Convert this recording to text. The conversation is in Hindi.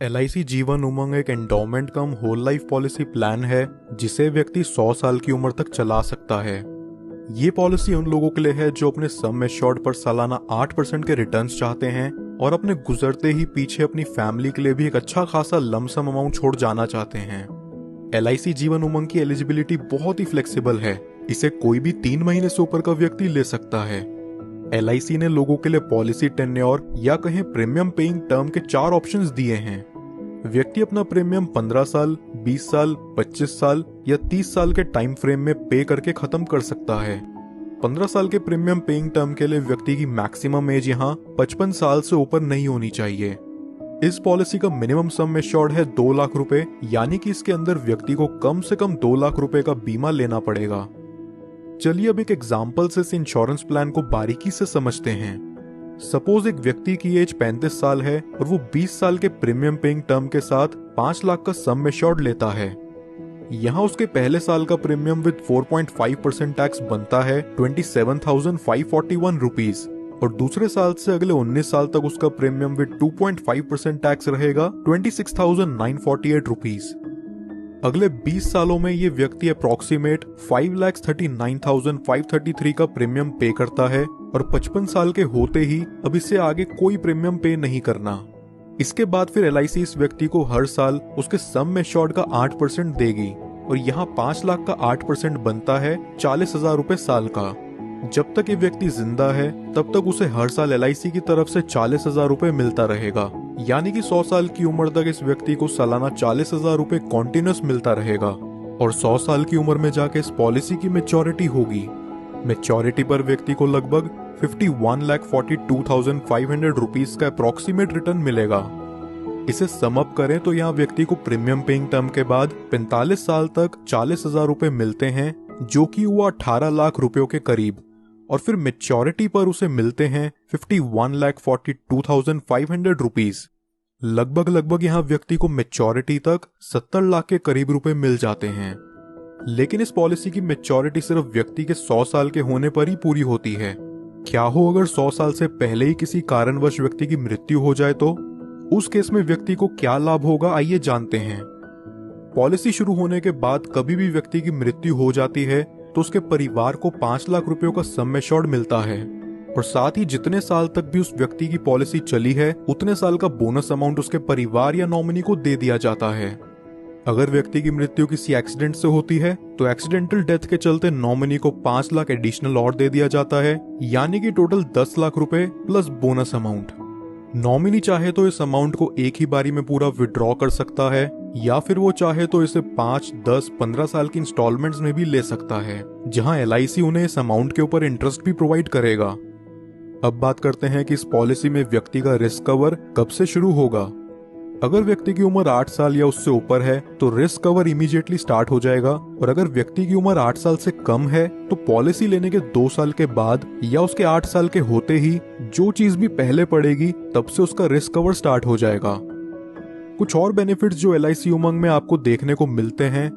LIC जीवन उमंग एक एंडोमेंट कम होल लाइफ पॉलिसी प्लान है जिसे व्यक्ति 100 साल की उम्र तक चला सकता है। ये पॉलिसी उन लोगों के लिए है जो अपने सम एश्योर्ड पर सालाना 8% के रिटर्न्स चाहते हैं और अपने गुजरते ही पीछे अपनी फैमिली के लिए भी एक अच्छा खासा लमसम अमाउंट छोड़ जाना चाहते हैं। LIC जीवन उमंग की एलिजिबिलिटी बहुत ही फ्लेक्सिबल है। इसे कोई भी 3 महीने से ऊपर का व्यक्ति ले सकता है। LIC ने लोगों के लिए पॉलिसी टेन्योर या कहें प्रीमियम पेइंग टर्म के 4 ऑप्शंस दिए हैं। व्यक्ति अपना प्रीमियम 15 साल, 20 साल, 25 साल या 30 साल के टाइम फ्रेम में पे करके खत्म कर सकता है। 15 साल के प्रीमियम पेइंग टर्म के लिए व्यक्ति की मैक्सिमम एज यहाँ 55 साल से ऊपर नहीं होनी चाहिए। इस पॉलिसी का मिनिमम सम एश्योर्ड है 2 लाख रुपए, यानी कि इसके अंदर व्यक्ति को कम से कम 2 लाख रुपए का बीमा लेना पड़ेगा। चलिए अब एक एग्जाम्पल से इस इंश्योरेंस प्लान को बारीकी से समझते हैं। सपोज एक व्यक्ति की एज 35 साल है और वो 20 साल के प्रीमियम पेइंग टर्म के साथ 5 लाख का सम एश्योर्ड लेता है। यहाँ उसके पहले साल का प्रीमियम विद 4.5% टैक्स बनता है 27,541 रुपीज और दूसरे साल से अगले 19 साल तक उसका प्रीमियम विद 2.5% टैक्स रहेगा 26,948 रुपीज। अगले 20 सालों में ये व्यक्ति अप्रॉक्सीमेट 5,39,533 का प्रीमियम पे करता है और 55 साल के होते ही अब इससे आगे कोई प्रीमियम पे नहीं करना। इसके बाद फिर LIC इस व्यक्ति को हर साल उसके सम एश्योर्ड का 8% देगी और यहाँ 5 लाख का 8% बनता है 40,000 रुपए साल का। जब तक ये व्यक्ति जिंदा है तब तक उसे हर साल LIC की तरफ से 40,000 रुपए मिलता रहेगा, यानी कि 100 साल की उम्र तक इस व्यक्ति को सालाना 40,000 रुपए कॉन्टिन्यूस मिलता रहेगा और 100 साल की उम्र में जाके इस पॉलिसी की मैच्योरिटी होगी। मैच्योरिटी पर व्यक्ति को लगभग 51,42,500 रुपीज का अप्रॉक्सीमेट रिटर्न मिलेगा। इसे सम अप करें तो यहाँ व्यक्ति को प्रीमियम पेइंग टर्म के बाद 45 साल तक 40,000 रुपए मिलते हैं, जो कि हुआ 18 लाख रुपयों के करीब, और फिर मैच्योरिटी पर उसे मिलते हैं 51,42,500 रुपीज। लगभग यहाँ व्यक्ति को मैच्योरिटी तक 70 लाख के करीब रुपए मिल जाते हैं। लेकिन इस पॉलिसी की मैच्योरिटी सिर्फ व्यक्ति के 100 साल के होने पर ही पूरी होती है। क्या हो अगर 100 साल से पहले ही किसी कारणवश व्यक्ति की मृत्यु हो जाए तो उस केस में व्यक्ति को क्या लाभ होगा, आइए जानते हैं। पॉलिसी शुरू होने के बाद कभी भी व्यक्ति की मृत्यु हो जाती है तो उसके परिवार को 5 लाख रुपयों का सम एश्योर्ड मिलता है और साथ ही जितने साल तक भी उस व्यक्ति की पॉलिसी चली है उतने साल का बोनस अमाउंट उसके परिवार या नॉमिनी को दे दिया जाता है। अगर व्यक्ति की मृत्यु किसी एक्सीडेंट से होती है तो एक्सीडेंटल डेथ के चलते नॉमिनी को 5 लाख एडिशनल और दे दिया जाता है, यानी कि टोटल 10 लाख रुपए प्लस बोनस अमाउंट। नॉमिनी चाहे तो इस अमाउंट को एक ही बारी में पूरा विड्रॉ कर सकता है या फिर वो चाहे तो इसे 5, 10, 15 साल की इंस्टॉलमेंट्स में भी ले सकता है, जहां LIC उन्हें इस अमाउंट के ऊपर इंटरेस्ट भी प्रोवाइड करेगा। अब बात करते हैं कि इस पॉलिसी में व्यक्ति का रिस्क कवर कब से शुरू होगा। अगर व्यक्ति की उम्र 8 साल या उससे ऊपर है तो रिस्क कवर इमीडिएटली स्टार्ट हो जाएगा और अगर व्यक्ति की उम्र 8 साल से कम है तो पॉलिसी लेने के 2 साल के बाद या उसके 8 साल के होते ही जो चीज भी पहले पड़ेगी तब से उसका रिस्क कवर स्टार्ट हो जाएगा। कुछ और बेनिफिट्स जो LIC उमंग में आपको देखने को मिलते हैं